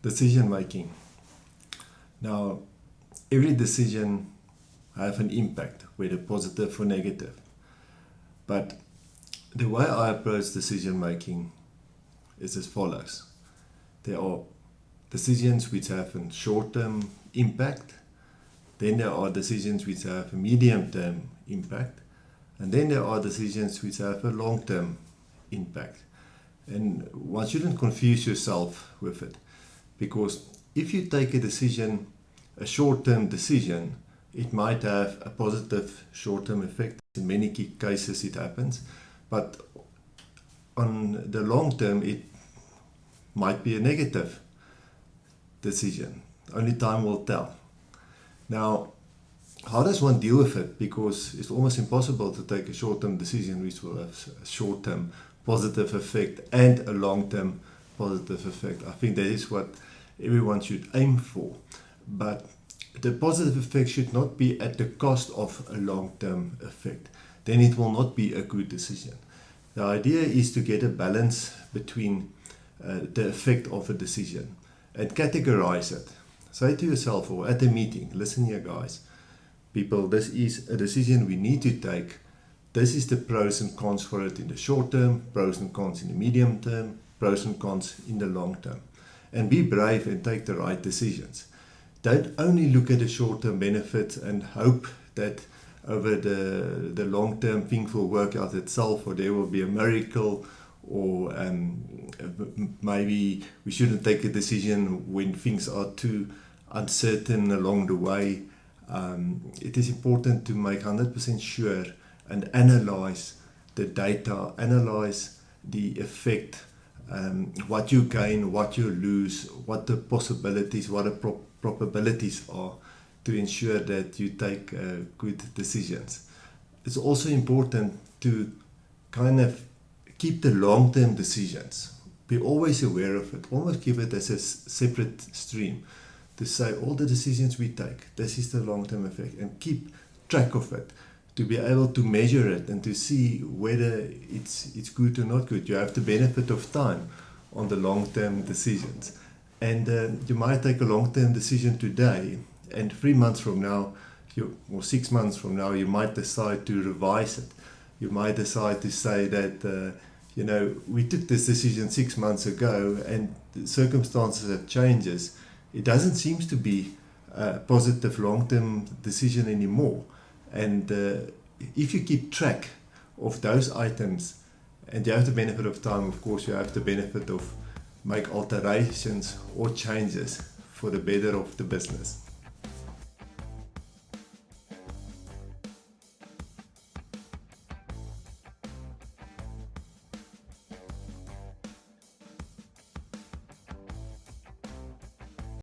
Decision making. Now, every decision have an impact, whether positive or negative. But the way I approach decision making is as follows. There are decisions which have a short-term impact, then there are decisions which have a medium-term impact, and then there are decisions which have a long-term impact. And one shouldn't confuse yourself with it, because if you take a decision, a short-term decision, it might have a positive short-term effect. In many cases it happens, but on the long term it might be a negative decision. Only time will tell. Now, how does one deal with it? Because it's almost impossible to take a short-term decision which will have a short-term positive effect and a long-term positive effect. I think that is what everyone should aim for. But the positive effect should not be at the cost of a long-term effect. Then it will not be a good decision. The idea is to get a balance between the effect of a decision and categorize it. Say to yourself, or at a meeting, listen here guys, people, this is a decision we need to take. This is the pros and cons for it in the short term, pros and cons in the medium term, pros and cons in the long term. And be brave and take the right decisions. Don't only look at the short-term benefits and hope that over the long-term things will work out itself, or there will be a miracle, or maybe we shouldn't take a decision when things are too uncertain along the way. It is important to make 100% sure and analyze the data, analyze the effect, what you gain, what you lose, what the possibilities, what the probabilities are, to ensure that you take good decisions. It's also important to kind of keep the long-term decisions. Be always aware of it. Almost give it as a separate stream. To say all the decisions we take, this is the long-term effect, and keep track of it. To be able to measure it and to see whether it's good or not good. You have the benefit of time on the long-term decisions. And you might take a long-term decision today, and 3 months from now, or 6 months from now, you might decide to revise it. You might decide to say that, we took this decision 6 months ago, and the circumstances have changed. It doesn't seem to be a positive long-term decision anymore. And if you keep track of those items, and you have the benefit of time, of course, you have the benefit of make alterations or changes for the better of the business.